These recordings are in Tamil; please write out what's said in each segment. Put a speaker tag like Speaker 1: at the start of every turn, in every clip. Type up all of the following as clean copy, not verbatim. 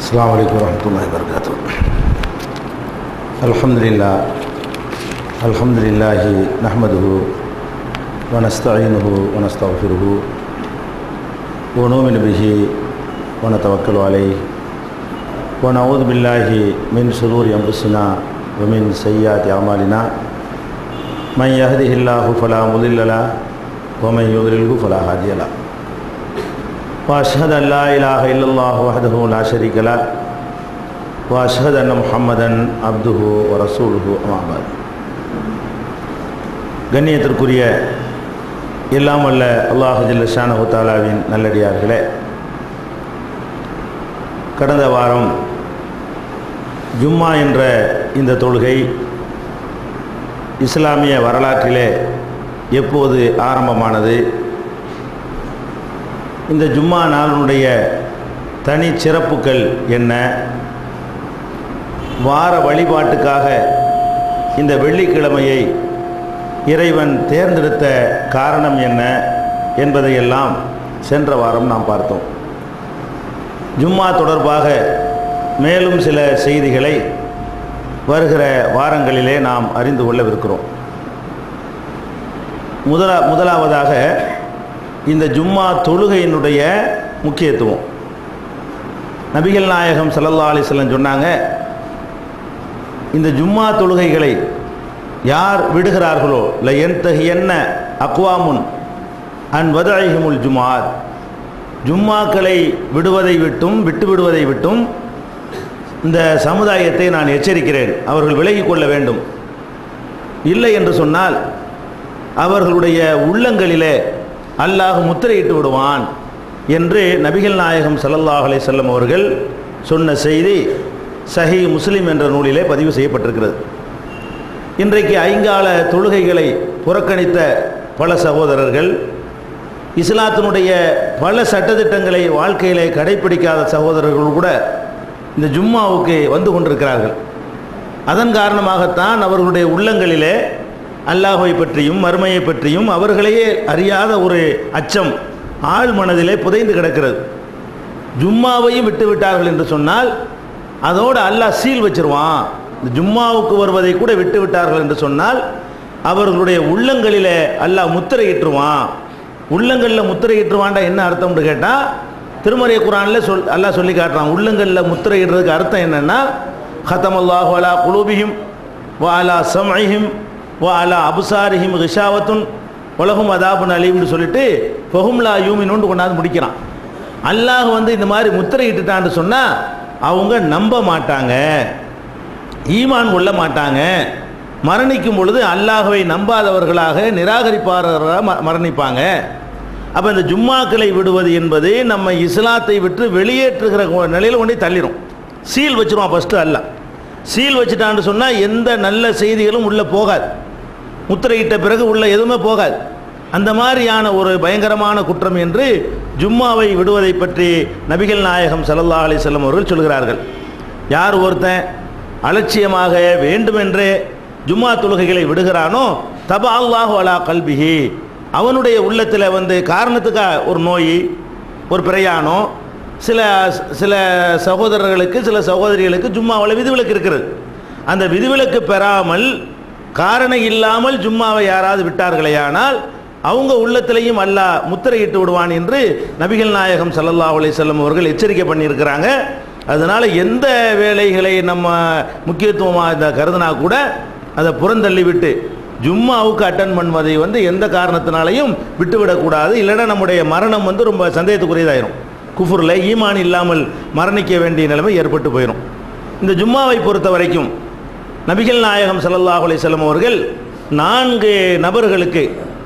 Speaker 1: السلام عليكم ورحمة الله وبركاته. الحمد لله نحمده ونستعينه ونستغفره ونؤمن به ونتوكل عليه ونعوذ بالله من شرور أنفسنا ومن سيئات أعمالنا من يهده الله فلا مضل له ومن يضلله فلا هادي له وأشهد أن لا إله إلا الله وحده لا شريك له وأشهد أن محمدا عبده ورسوله أما بعد. கண்ணியத்திற்குரிய எல்லாம் வல்ல அல்லாஹ் ஜல்ல ஷானஹு தஆலாவின் நல்லடியார்களே, கடந்த வாரம் ஜும்மா என்ற இந்த தொழுகை இஸ்லாமிய வரலாற்றிலே எப்போது ஆரம்பமானது, இந்த ஜும்மா நாளினுடைய தனி சிறப்புகள் என்ன, வார வழிபாட்டுக்காக இந்த வெள்ளிக்கிழமையை இறைவன் தேர்ந்தெடுத்த காரணம் என்ன என்பதையெல்லாம் சென்ற வாரம் நாம் பார்த்தோம். ஜும்மா தொடர்பாக மேலும் சில செய்திகளை வருகிற வாரங்களிலே நாம் அறிந்து கொள்ளவிருக்கிறோம். முதலாவதாக இந்த ஜும்மா தொழுகையினுடைய முக்கியத்துவம். நபிகள் நாயகம் ஸல்லல்லாஹு அலைஹி வஸல்லம் சொன்னாங்க, இந்த ஜும்மா தொழுகைகளை யார் விடுகிறார்களோ லயன்தஹியன்ன அக்வாமுன் அன் வதஇஹிமுல் ஜும்ஆத், ஜும்மாக்களை விட்டுவிடுவதை விட்டும் இந்த சமுதாயத்தை நான் எச்சரிக்கிறேன், அவர்கள் விலகிக் கொள்ள வேண்டும். இல்லை என்று சொன்னால் அவர்களுடைய உள்ளங்களிலே அல்லாஹ் முத்திரையிட்டு விடுவான் என்று நபிகள் நாயகம் ஸல்லல்லாஹு அலைஹி வஸல்லம் அவர்கள் சொன்ன செய்தி சஹீஹ் முஸ்லிம் என்ற நூலிலே பதிவு செய்யப்பட்டிருக்கிறது. இன்றைக்கு ஐங்கால தொழுகைகளை புறக்கணித்த பல சகோதரர்கள், இஸ்லாத்தினுடைய பல சட்டதிட்டங்களை வாழ்க்கையிலே கடைப்பிடிக்காத சகோதரர்கள் கூட இந்த ஜும்மாவுக்கு வந்து கொண்டிருக்கிறார்கள். அதன் காரணமாகத்தான் அவர்களுடைய உள்ளங்களிலே அல்லாஹ்வை பற்றியும் மறுமையை பற்றியும் அவர்களையே அறியாத ஒரு அச்சம் ஆழ் மனதிலே புதைந்து கிடக்கிறது. ஜும்மாவையும் விட்டுவிட்டார்கள் என்று சொன்னால் அதோடு அல்லாஹ் சீல் வச்சிருவான். இந்த ஜும்மாவுக்கு வருவதை கூட விட்டுவிட்டார்கள் என்று சொன்னால் அவர்களுடைய உள்ளங்களிலே அல்லாஹ் முத்திரையிட்டுருவான். உள்ளங்களில் முத்திரையிட்டுருவான்டா என்ன அர்த்தம்னு கேட்டால், திருமறை குர்ஆனில் அல்லாஹ் சொல்லி காட்டுறான். உள்ளங்களில் முத்திரையிடுறதுக்கு அர்த்தம் என்னென்னா, ஹதமல்லாஹு அலா குலூபிஹிம் வ அலா சம்இஹிம் வ அலா அபுசாரிஹிம் கிஷாவத்துன் வலஹும் அதாபுன் அலீம்னு சொல்லிட்டு ஃபஹும் லா யூமினூன்னு கொண்டாந்து முடிக்கிறான். அல்லாஹ் இந்த மாதிரி முத்திரையிட்டுட்டான்னு சொன்னால் அவங்க நம்ப மாட்டாங்க, ஈமான் கொள்ள மாட்டாங்க, மரணிக்கும் பொழுது அல்லாஹ்வை நம்பாதவர்களாக நிராகரிப்பாளர்களாக மரணிப்பாங்க. அப்போ இந்த ஜும்மாக்களை விடுவது என்பது நம்ம இஸ்லாத்தை விட்டு வெளியேற்றுகிற நிலையில் கொண்டு தள்ளிடும். சீல் வச்சிருவான். ஃபஸ்ட்டு அல்லாஹ் சீல் வச்சுட்டான்னு சொன்னால் எந்த நல்ல செய்திகளும் உள்ளே போகாது. முத்திரையிட்ட பிறகு உள்ள எதுவுமே போகாது. அந்த மாதிரியான ஒரு பயங்கரமான குற்றம் என்று ஜும்மாவை விடுவதை பற்றி நபிகள் நாயகம் ஸல்லல்லாஹு அலைஹி வஸல்லம் அவர்கள் சொல்கிறார்கள். யார் ஒருத்தன் அலட்சியமாக வேண்டுமென்றே ஜும்மா தொழுகைகளை விடுகிறானோ தபா அல்லாஹு அலா கல்பிஹி, அவனுடைய உள்ளத்தில் காரணத்துக்காக ஒரு நோய், ஒரு பிரயாணம், சில சகோதரர்களுக்கு சில சகோதரிகளுக்கு ஜும்மாவில் விதிவிலக்கு இருக்கிறது. அந்த விதிவிலக்கு பெறாமல் காரணம் இல்லாமல் ஜும்மாவை யாராவது விட்டார்களேயானால் அவங்க உள்ளத்திலையும் அல்லாஹ் முத்திரையிட்டு விடுவான் என்று நபிகள் நாயகம் ஸல்லல்லாஹு அலைஹி வஸல்லம் அவர்கள் எச்சரிக்கை பண்ணியிருக்கிறாங்க. அதனால் எந்த வேலைகளை நம்ம முக்கியத்துவமாக இந்த கருதுனா கூட அதை புறந்தள்ளி விட்டு ஜும்மாவுக்கு அட்டன் பண்ணுவதை எந்த காரணத்தினாலையும் விட்டுவிடக்கூடாது. இல்லைன்னா நம்முடைய மரணம் ரொம்ப சந்தேகத்துக்குரியதாயிரும். குஃபுரில் ஈமான் இல்லாமல் மரணிக்க வேண்டிய நிலைமை ஏற்பட்டு போயிடும். இந்த ஜும்மாவை பொறுத்த வரைக்கும் நபிகள் நாயகம் ஸல்லல்லாஹு அலைஹி வஸல்லம் அவர்கள் 4 நபர்களுக்கு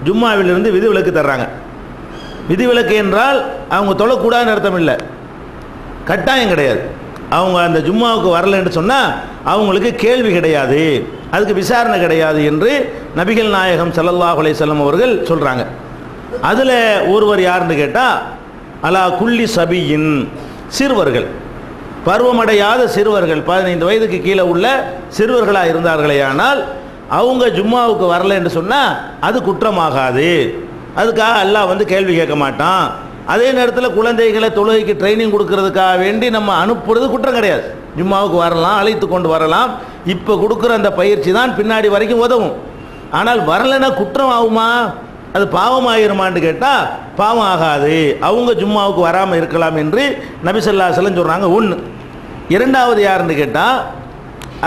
Speaker 1: ஜும்மாவிலிருந்து விதிவிலக்கு தர்றாங்க. விதிவிலக்கு என்றால் அவங்க தொழக்கூடாதுன்னு அர்த்தம் இல்லை, கட்டாயம் கிடையாது. அவங்க அந்த ஜும்மாவுக்கு வரலன்னு சொன்னால் அவங்களுக்கு கேள்வி கிடையாது, அதுக்கு விசாரணை கிடையாது என்று நபிகள் நாயகம் ஸல்லல்லாஹு அலைஹி வஸல்லம் அவர்கள் சொல்கிறாங்க. அதில் ஒருவர் யாருன்னு கேட்டால் அலா குல்லி சபியின், சிறுவர்கள், பருவமடையாத சிறுவர்கள், 15 வயதுக்கு கீழே உள்ள சிறுவர்களாக இருந்தார்களேயானால் அவங்க ஜும்மாவுக்கு வரல என்று சொன்னால் அது குற்றமாகாது. அதுக்காக அல்லாஹ் கேள்வி கேட்க மாட்டான். அதே நேரத்தில் குழந்தைகளை தொழுகைக்கு ட்ரைனிங் கொடுக்கறதுக்காக வேண்டி நம்ம அனுப்புறது குற்றம் கிடையாது. ஜும்மாவுக்கு வரலாம், அழைத்து கொண்டு வரலாம். இப்போ கொடுக்குற அந்த பயிற்சி தான் பின்னாடி வரைக்கும் உதவும். ஆனால் வரலைன்னா குற்றம் ஆகுமா, அது பாவம் ஆகிருமான்னு கேட்டால் பாவம் ஆகாது. அவங்க ஜும்மாவுக்கு வராமல் இருக்கலாம் என்று நபி ஸல்லல்லாஹு அலைஹி வஸல்லம் சொல்கிறாங்க. ஒன்று. இரண்டாவது யாருன்னு கேட்டால்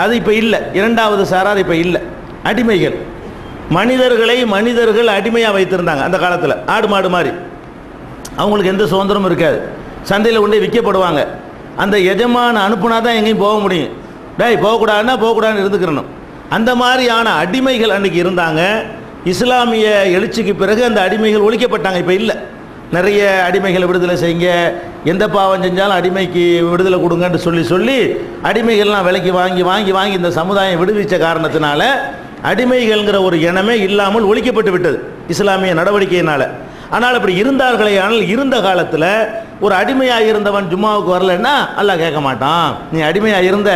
Speaker 1: அது இப்போ இல்லை. இரண்டாவது சாரார் இப்போ இல்லை. அடிமைகள். மனிதர்கள் அடிமையாக வைத்திருந்தாங்க அந்த காலத்தில். ஆடு மாடு மாதிரி அவங்களுக்கு எந்த சுதந்திரமும் இருக்காது. சந்தையில் கொண்டு விற்கப்படுவாங்க. அந்த எஜமான அனுப்புனா தான் எங்கேயும் போக முடியும். டேய் போகக்கூடாதுன்னா போகக்கூடாதுன்னு இருந்துக்கிறணும். அந்த மாதிரியான அடிமைகள் அன்றைக்கி இருந்தாங்க. இஸ்லாமிய எழுச்சிக்கு பிறகு அந்த அடிமைகள் ஒழிக்கப்பட்டாங்க. இப்போ இல்லை. நிறைய அடிமைகளை விடுதலை செய்யுங்க, எந்த பாவம் செஞ்சாலும் அடிமைக்கு விடுதலை கொடுங்கன்னு சொல்லி அடிமைகள்லாம் விலைக்கு வாங்கி இந்த சமுதாயம் விடுவித்த காரணத்தினால அடிமைகள்ங்கிற ஒரு எண்ணமே இல்லாமல் ஒழிக்கப்பட்டு விட்டது இஸ்லாமிய நடவடிக்கையினால். ஆனால் அப்படி இருந்தார்களே. ஆனால் இருந்த காலத்தில் ஒரு அடிமையாக இருந்தவன் ஜும்மாவுக்கு வரலன்னா அல்லாஹ் கேட்க மாட்டான். நீ அடிமையாக இருந்த,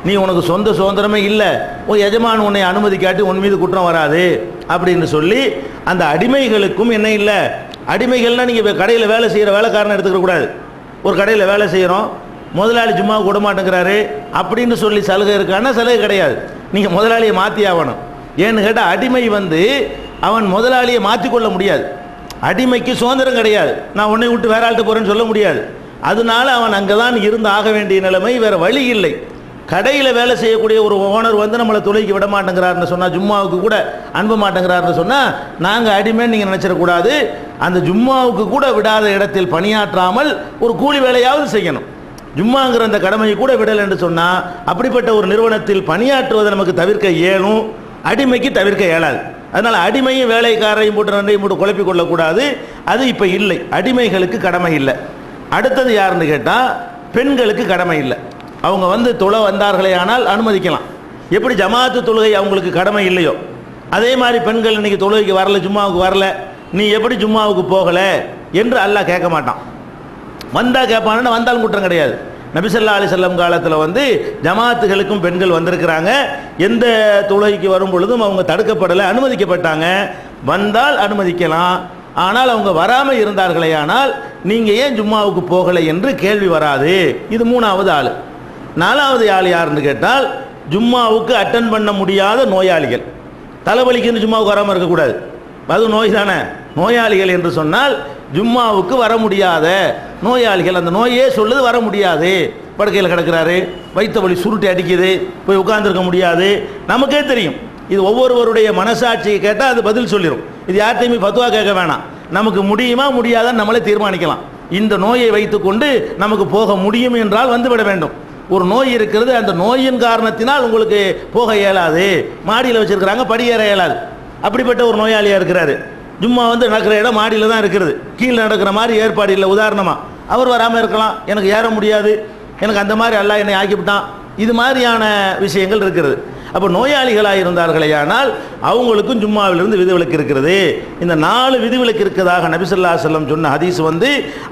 Speaker 1: நீ உனக்கு சொந்த சுதந்திரமே இல்லை, உன் எஜமான் உன்னை அனுமதிக்காட்டி உன் மீது குற்றம் வராது அப்படின்னு சொல்லி அந்த அடிமைகளுக்கும் என்ன இல்லை. அடிமைகள்னால் நீங்கள் கடையில் வேலை செய்கிற வேலைக்காரனை எடுத்துக்க கூடாது. ஒரு கடையில் வேலை செய்கிறோம், முதலாளி ஜும்மாவுக்கு விட மாட்டேங்கிறாரு அப்படின்னு சொல்லி சலுகை இருக்கான்னா சலுகை கிடையாது. நீங்கள் முதலாளியை மாற்றி ஆகணும். ஏன்னு கேட்டால் அடிமை அவன் முதலாளியை மாற்றிக்கொள்ள முடியாது. அடிமைக்கு சுதந்திரம் கிடையாது. நான் உன்னை விட்டு வேற ஆள்கிட்ட போகிறேன்னு சொல்ல முடியாது. அதனால அவன் அங்கே தான் இருந்து ஆக வேண்டிய நிலைமை, வேறு வழி இல்லை. கடையில் வேலை செய்யக்கூடிய ஒரு ஓனர் நம்மளை தொலைக்கு விட மாட்டேங்கிறாருன்னு சொன்னால், ஜும்மாவுக்கு கூட அனுப்ப மாட்டேங்கிறாருன்னு சொன்னால் நாங்கள் அடிமைன்னு நீங்கள் நினச்சிடக்கூடாது. அந்த ஜும்மாவுக்கு கூட விடாத இடத்தில் பணியாற்றாமல் ஒரு கூலி வேலையாவது செய்யணும். ஜும்மாங்கிற அந்த கடமையை கூட விடலை என்று சொன்னால் அப்படிப்பட்ட ஒரு நிறுவனத்தில் பணியாற்றுவதை நமக்கு தவிர்க்க இயலும், அடிமைக்கு தவிர்க்க இயலாது. அதனால் அடிமையும் வேலைக்காரையும் போட்டு ரெண்டையும் போட்டு குழப்பிக் கொள்ளக்கூடாது. அது இப்போ இல்லை. அடிமைகளுக்கு கடமை இல்லை. அடுத்தது யாருன்னு கேட்டால் பெண்களுக்கு கடமை இல்லை. அவங்க தொழ வந்தார்களே ஆனால் அனுமதிக்கலாம். எப்படி ஜமாத்து தொழுகை அவங்களுக்கு கடமை இல்லையோ அதே மாதிரி பெண்கள் இன்னைக்கு தொழுகைக்கு வரல, ஜும்மாவுக்கு வரல, நீ எப்படி ஜும்மாவுக்கு போகலை என்று அல்லாஹ் கேட்க மாட்டான். வந்தால் கேட்பான்னு, வந்தாலும் குற்றம் கிடையாது. நபி ஸல்லல்லாஹு அலைஹி வஸல்லம் காலத்தில் ஜமாத்துகளுக்கும் பெண்கள் வந்திருக்கிறாங்க. எந்த தொழுகைக்கு வரும் பொழுதும் அவங்க தடுக்கப்படலை, அனுமதிக்கப்பட்டாங்க. வந்தால் அனுமதிக்கலாம். ஆனால் அவங்க வராமல் இருந்தார்களே ஆனால் நீங்கள் ஏன் ஜும்மாவுக்கு போகலை என்று கேள்வி வராது. இது மூணாவது ஆள். நாலாவது ஆள் யாருன்னு கேட்டால் ஜும்மாவுக்கு அட்டன் பண்ண முடியாத நோயாளிகள். தலைவலிக்குன்னு ஜும்மாவுக்கு வராமல் இருக்கக்கூடாது, அது நோய் தானே. நோயாளிகள் என்று சொன்னால் ஜும்மாவுக்கு வர முடியாத நோயாளிகள். அந்த நோயே சொல்லுது வர முடியாது. படுக்கையில் கிடக்கிறாரு, வயிற்று வலி சுருட்டி அடிக்குது, போய் உட்கார்ந்துருக்க முடியாது. நமக்கே தெரியும். இது ஒவ்வொருவருடைய மனசாட்சியை கேட்டால் அது பதில் சொல்லிடும். இது யார்கிட்டையுமே ஃபத்வா கேட்க வேணாம். நமக்கு முடியுமா முடியாதான்னு நம்மளே தீர்மானிக்கலாம். இந்த நோயை வைத்துக்கொண்டு நமக்கு போக முடியும் என்றால் வந்துவிட வேண்டும். ஒரு நோய் இருக்கிறது, அந்த நோயின் காரணத்தினால் உங்களுக்கு போக இயலாது, மாடியில் வச்சிருக்கிறாங்க, படியேற இயலாது, அப்படிப்பட்ட ஒரு நோயாளியாக இருக்கிறாரு. ஜும்மா நடக்கிற இடம் மாடியில் தான் இருக்கிறது, கீழே நடக்கிற மாதிரி ஏற்பாடு இல்லை. உதாரணமாக அவர் வராமல் இருக்கலாம், எனக்கு ஏற முடியாது, எனக்கு அந்த மாதிரி அல்லாஹ் என்னை ஆக்கிவிட்டான், இது மாதிரியான விஷயங்கள் இருக்கிறது. அப்போ நோயாளிகளாக இருந்தார்களே ஆனால் அவங்களுக்கும் ஜும்மாவிலிருந்து விதிவிலக்கு இருக்கிறது. இந்த 4 விதிவிலக்கு இருக்கிறதாக நபி ஸல்லல்லாஹு அலைஹி வஸல்லம் சொன்ன ஹதீஸ்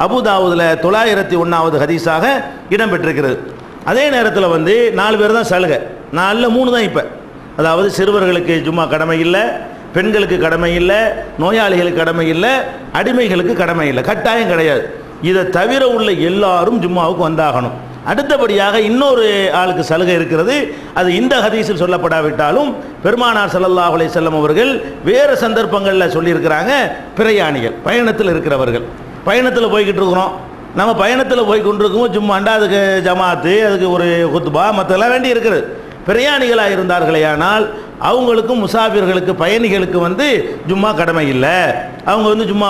Speaker 1: அபூதாவூதுல 901வது ஹதீஸாக இடம்பெற்றிருக்கிறது. அதே நேரத்தில் 4 பேர் தான் சலுகை, 4ல் 3 தான். இப்போ அதாவது சிறுவர்களுக்கு ஜும்மா கடமை இல்லை, பெண்களுக்கு கடமை இல்லை, நோயாளிகளுக்கு கடமை இல்லை, அடிமைகளுக்கு கடமை இல்லை, கட்டாயம் கிடையாது. இதை தவிர உள்ள எல்லாரும் ஜும்மாவுக்கு வந்தாகணும். அடுத்தபடியாக இன்னொரு ஆளுக்கு சலுகை இருக்கிறது. அது இந்த ஹதீஸில் சொல்லப்படாவிட்டாலும் பெருமானார் ஸல்லல்லாஹு அலைஹி வஸல்லம் அவர்கள் வேறு சந்தர்ப்பங்களில் சொல்லியிருக்கிறாங்க. பிரயாணிகள், பயணத்தில் இருக்கிறவர்கள். பயணத்தில் போய்கிட்டு இருக்கிறோம், நம்ம பயணத்தில் போய் கொண்டிருக்கோம், ஜும்மாண்டா அதுக்கு ஜமாத்து, அதுக்கு ஒரு குத்துபா மற்றெல்லாம் வேண்டி இருக்கிறது. பிரயாணிகளாக இருந்தார்களே ஆனால் அவங்களுக்கும் முசாஃபிர்களுக்கு பயணிகளுக்கு ஜும்மா கடமை இல்லை. அவங்க ஜும்மா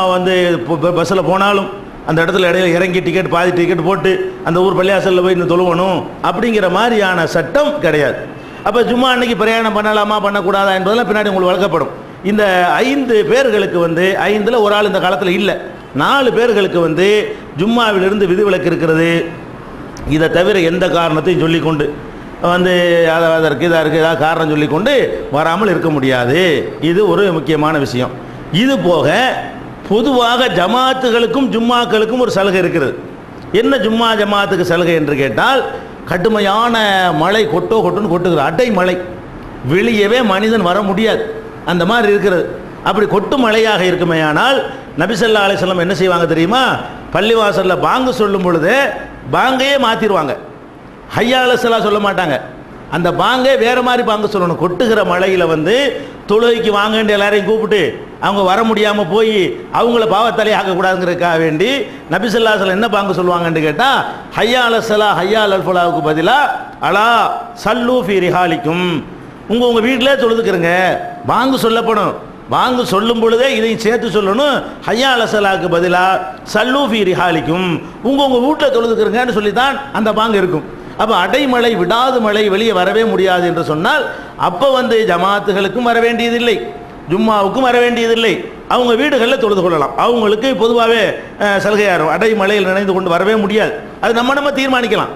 Speaker 1: பஸ்ஸில் போனாலும் அந்த இடத்துல இடையில இறங்கி டிக்கெட் பாதி டிக்கெட் போட்டு அந்த ஊர் பள்ளியாசலில் போய் இன்னும் தொழுவணும் அப்படிங்கிற மாதிரியான சட்டம் கிடையாது. அப்போ ஜும்மா அன்னைக்கு பிரயாணம் பண்ணலாமா பண்ணக்கூடாதா என்பதெல்லாம் பின்னாடி உங்களுக்கு வழங்கப்படும். இந்த 5 பேர்களுக்கு 5ல் ஒரு ஆள் இந்த காலத்தில் இல்லை, 4 பேர்களுக்கு ஜும்மாவிலிருந்து விதிவிலக்கு இருக்கிறது. இதை தவிர எந்த காரணத்தையும் சொல்லிக்கொண்டு அதற்கு இதாக இருக்குது ஏதாவது காரணம் சொல்லிக்கொண்டு வராமல் இருக்க முடியாது. இது ஒரு முக்கியமான விஷயம். இது போக பொதுவாக ஜமாத்துகளுக்கும் ஜும்மாக்களுக்கும் ஒரு சலுகை இருக்கிறது. என்ன ஜும்மா ஜமாத்துக்கு சலுகை என்று கேட்டால், கடுமையான மழை கொட்டுன்னு கொட்டுகிற அடை மழை, வெளியவே மனிதன் வர முடியாது, அந்த மாதிரி இருக்கிறது. அப்படி கொட்டு மழையாக இருக்குமே ஆனால் நபி ஸல்லல்லாஹு அலைஹி வஸல்லம் என்ன செய்வாங்க தெரியுமா, பள்ளிவாசலில் பாங்கு சொல்லும் பொழுது பாங்கையே மாற்றிடுவாங்க. ஹய்யா அலா ஸலாத் சொல்ல மாட்டாங்க. அந்த பாங்கே வேறு மாதிரி பாங்கு சொல்லணும். கொட்டுகிற மழையில் வந்து தொழுகைக்கு வாங்கன்னு எல்லாரையும் கூப்பிட்டு அவங்க வர முடியாமல் போய் அவங்கள பாவத்தலை ஆக்கக்கூடாதுங்கிறதுக்காக வேண்டி நபி ஸல்லல்லாஹு அலைஹி வஸல்லம் என்ன பாங்கு சொல்லுவாங்கன்னு கேட்டால், ஹய்யா அலா ஸலா ஹய்யா அலல் ஃபலாவுக்கு பதிலாக அலா சல்லூ ஃபீ ரிஹாலிக்கும், உங்கள் வீட்டிலே தொழுதுக்கிறங்க. பாங்கு சொல்லப்படும். பாங்கு சொல்லும் பொழுதே இதையும் சேர்த்து சொல்லணும். ஹய்யா அலா ஸலாவுக்கு பதிலாக சல்லூ ஃபீ ரிஹாலிக்கும், உங்கள் வீட்டில் தொழுதுக்கிறங்கன்னு சொல்லி தான் அந்த பாங்கு இருக்கும். அப்போ அடைமழை விடாது மழை வெளியே வரவே முடியாது என்று சொன்னால் அப்போ வந்து ஜமாத்துகளுக்கும் வர வேண்டியதில்லை, ஜும்மாவுக்கும் வர வேண்டியதில்லை, அவங்க வீடுகளில் தொழுது கொள்ளலாம். அவங்களுக்கு பொதுவாகவே சலுகையாகும். அடைமழையில் நினைந்து கொண்டு வரவே முடியாது. அது நம்ம தீர்மானிக்கலாம்.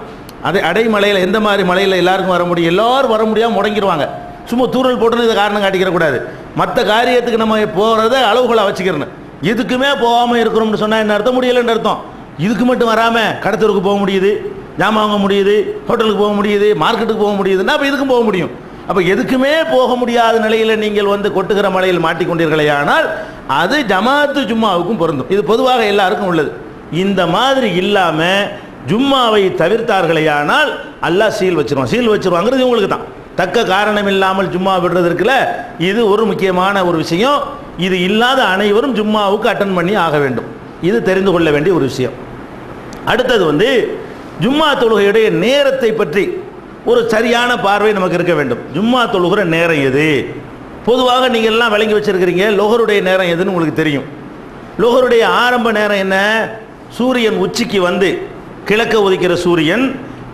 Speaker 1: அது அடைமழையில் எந்த மாதிரி மழையில் எல்லாருக்கும் வர முடியும், எல்லோரும் வர முடியாமல் முடங்கிடுவாங்க. சும்மா தூரல் போட்டுன்னு இதை காரணம் காட்டிக்கிறக்கூடாது. மற்ற காரியத்துக்கு நம்ம போகிறத அளவுகளாக வச்சுக்கிறணும். இதுக்குமே போகாமல் இருக்கிறோம்னு சொன்னால் என்ன அர்த்தம்? முடியலைன்னு அர்த்தம். இதுக்கு மட்டும் வராமல் கடத்தூருக்கு போக முடியுது, ஜாமான் வாங்க முடியுது, ஹோட்டலுக்கு போக முடியுது, மார்க்கெட்டுக்கு போக முடியுதுன்னா அப்போ இதுக்கும் போக முடியும். அப்போ எதுக்குமே போக முடியாத நிலையில் நீங்கள் வந்து கொட்டுகிற மழையில் மாட்டிக்கொண்டீர்களே ஆனால் அது ஜமாத்து ஜும்மாவுக்கும் பொருந்தும். இது பொதுவாக எல்லாருக்கும் உள்ளது. இந்த மாதிரி இல்லாமல் ஜும்மாவை தவிர்த்தார்களே ஆனால் அல்லாஹ் சீல் வச்சிருவான். சீல் வச்சிருவாங்கிறது உங்களுக்கு தான். தக்க காரணம் இல்லாமல் ஜும்மா விடுறது இருக்குல்ல, இது ஒரு முக்கியமான ஒரு விஷயம். இது இல்லாத அனைவரும் ஜும்மாவுக்கு அட்டன் பண்ணி ஆக வேண்டும். இது தெரிந்து கொள்ள வேண்டிய ஒரு விஷயம். அடுத்தது வந்து ஜும்மா தொழுகையுடைய நேரத்தை பற்றி ஒரு சரியான பார்வை நமக்கு இருக்க வேண்டும். ஜும்மா தொழுகிற நேரம் எது? பொதுவாக நீங்கள் எல்லாம் விளங்கி வச்சிருக்கிறீங்க. லொஹருடைய நேரம் எதுன்னு உங்களுக்கு தெரியும். லொஹருடைய ஆரம்ப நேரம் என்ன? சூரியன் உச்சிக்கு வந்து, கிழக்க உதிக்கிற சூரியன்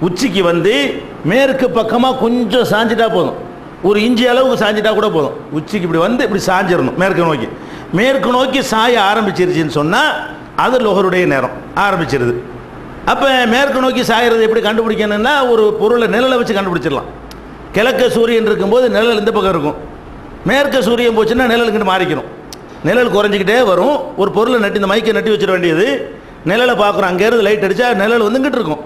Speaker 1: உச்சிக்கு வந்து மேற்கு பக்கமாக கொஞ்சம் சாஞ்சிட்டா போதும். ஒரு இஞ்சி அளவுக்கு சாஞ்சிட்டா கூட போதும். உச்சிக்கு இப்படி வந்து இப்படி சாஞ்சிடணும் மேற்கு நோக்கி. மேற்கு நோக்கி சாய ஆரம்பிச்சிருச்சுன்னு சொன்னால் அது லொஹருடைய நேரம் ஆரம்பிச்சிருது. அப்போ மேற்கு நோக்கி சாகிறது எப்படி கண்டுபிடிக்கணும்னா ஒரு பொருளை நிழலை வச்சு கண்டுபிடிச்சிடலாம். கிழக்க சூரியன் இருக்கும்போது நிழல் இந்த பக்கம் இருக்கும். மேற்கு சூரியன் போச்சுன்னா நிழலுக்கிட்டு மாறிக்கணும். நிழல் குறைஞ்சிக்கிட்டே வரும். ஒரு பொருளை நட்டி, இந்த மைக்கை நட்டி வச்சிட வேண்டியது. நிழலை பார்க்குறோம், அங்கேருந்து லைட் அடித்தா நிழல் வந்துங்கிட்டு இருக்கும்.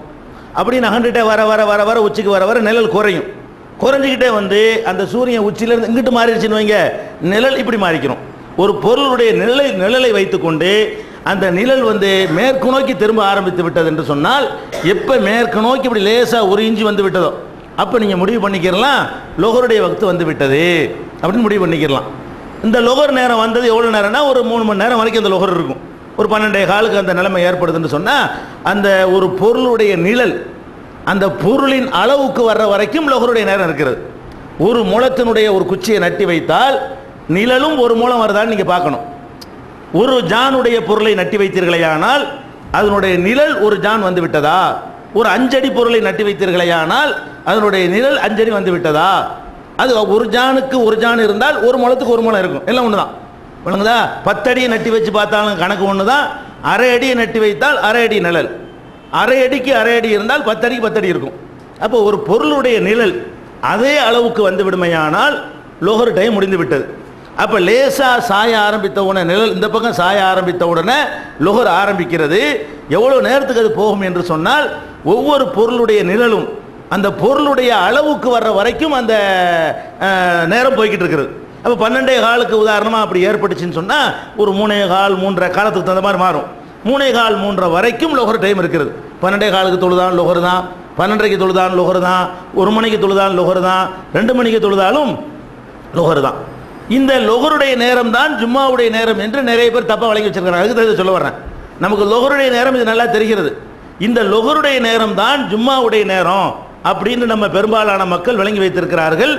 Speaker 1: அப்படி நகண்டுகிட்டே வர வர வர வர உச்சிக்கு வர வர நிழல் குறையும். குறைஞ்சிக்கிட்டே வந்து அந்த சூரியன் உச்சியிலேருந்து இங்கிட்டு மாறிடுச்சுன்னு வைங்க, நிழல் இப்படி மாறிக்கணும். ஒரு பொருளுடைய நிழலை வைத்துக்கொண்டு அந்த நிழல் வந்து மேற்கு நோக்கி திரும்ப ஆரம்பித்து விட்டது என்று சொன்னால், எப்போ மேற்கு நோக்கி இப்படி லேசாக ஒரு இன்ச்சு வந்து விட்டதோ அப்போ நீங்கள் முடிவு பண்ணிக்கிறலாம் லொஹருடைய வக்து வந்து விட்டது அப்படின்னு முடிவு பண்ணிக்கிறலாம். இந்த லொஹர் நேரம் வந்தது எவ்வளோ நேரம்னா ஒரு 3 மணி நேரம் வரைக்கும் அந்த லொஹர் இருக்கும். ஒரு 12:15 அந்த நிலைமை ஏற்படுதுன்னு சொன்னால் அந்த ஒரு பொருளுடைய நிழல் அந்த பொருளின் அளவுக்கு வர்ற வரைக்கும் லொஹருடைய நேரம் இருக்கிறது. ஒரு முழத்தினுடைய ஒரு குச்சியை நட்டி வைத்தால் நிழலும் ஒரு மூலம் வருதான்னு நீங்கள் பார்க்கணும். ஒரு ஜானுடைய பொருளை நட்டி வைத்தீர்களேயானால் அதனுடைய நிழல் ஒரு ஜான் வந்து விட்டதா? ஒரு 5 அடி பொருளை நட்டி வைத்தீர்களேயானால் அதனுடைய நிழல் 5 அடி வந்து விட்டதா? அது ஒரு ஜானுக்கு ஒரு ஜான் இருந்தால் ஒரு முழத்துக்கு ஒரு முழம் இருக்கும். எல்லாம் ஒன்று தான். விளங்குதா? 10 அடியை நட்டி வச்சு பார்த்தாலும் கணக்கு ஒன்று தான். அரை அடியை நட்டி வைத்தால் அரை அடி நிழல், அரை அடிக்கு அரை அடி இருந்தால் 10 அடிக்கு 10 அடி இருக்கும். அப்போ ஒரு பொருளுடைய நிழல் அதே அளவுக்கு வந்து விடுமையானால் லோஹர் டைம் முடிந்து விட்டது. அப்போ லேசாக சாய ஆரம்பித்த உடனே நிழல் இந்த பக்கம் சாய ஆரம்பித்த உடனே லொஹர் ஆரம்பிக்கிறது. எவ்வளோ நேரத்துக்கு அது போகும் என்று சொன்னால் ஒவ்வொரு பொருளுடைய நிழலும் அந்த பொருளுடைய அளவுக்கு வர்ற வரைக்கும் அந்த நேரம் போய்கிட்டு இருக்கிறது. அப்போ 12:15 உதாரணமாக அப்படி ஏற்பட்டுச்சுன்னு சொன்னால் ஒரு 3:15 3:30 காலத்துக்கு தகுந்த மாதிரி மாறும். 3:15 3:30 வரைக்கும் லொஹர் டைம் இருக்கிறது. 12:15 தொழுதான் லொஹர் தான், 12:30 தொழுதான் லொஹர் தான், 1 மணிக்கு தொழுதான் லொஹர் தான், 2 மணிக்கு தொழுதாலும் லொஹர் தான். இந்த லொஹருடைய நேரம் தான் ஜும்மாவுடைய நேரம் என்று நிறைய பேர் தப்பாக வழங்கி வச்சிருக்காங்க. அதுக்கு தான் சொல்ல வர்றேன். நமக்கு லொஹருடைய நேரம் இது நல்லா தெரிகிறது. இந்த லொஹருடைய நேரம் தான் ஜும்மாவுடைய நேரம் அப்படின்னு நம்ம பெரும்பாலான மக்கள் விளங்கி வைத்திருக்கிறார்கள்.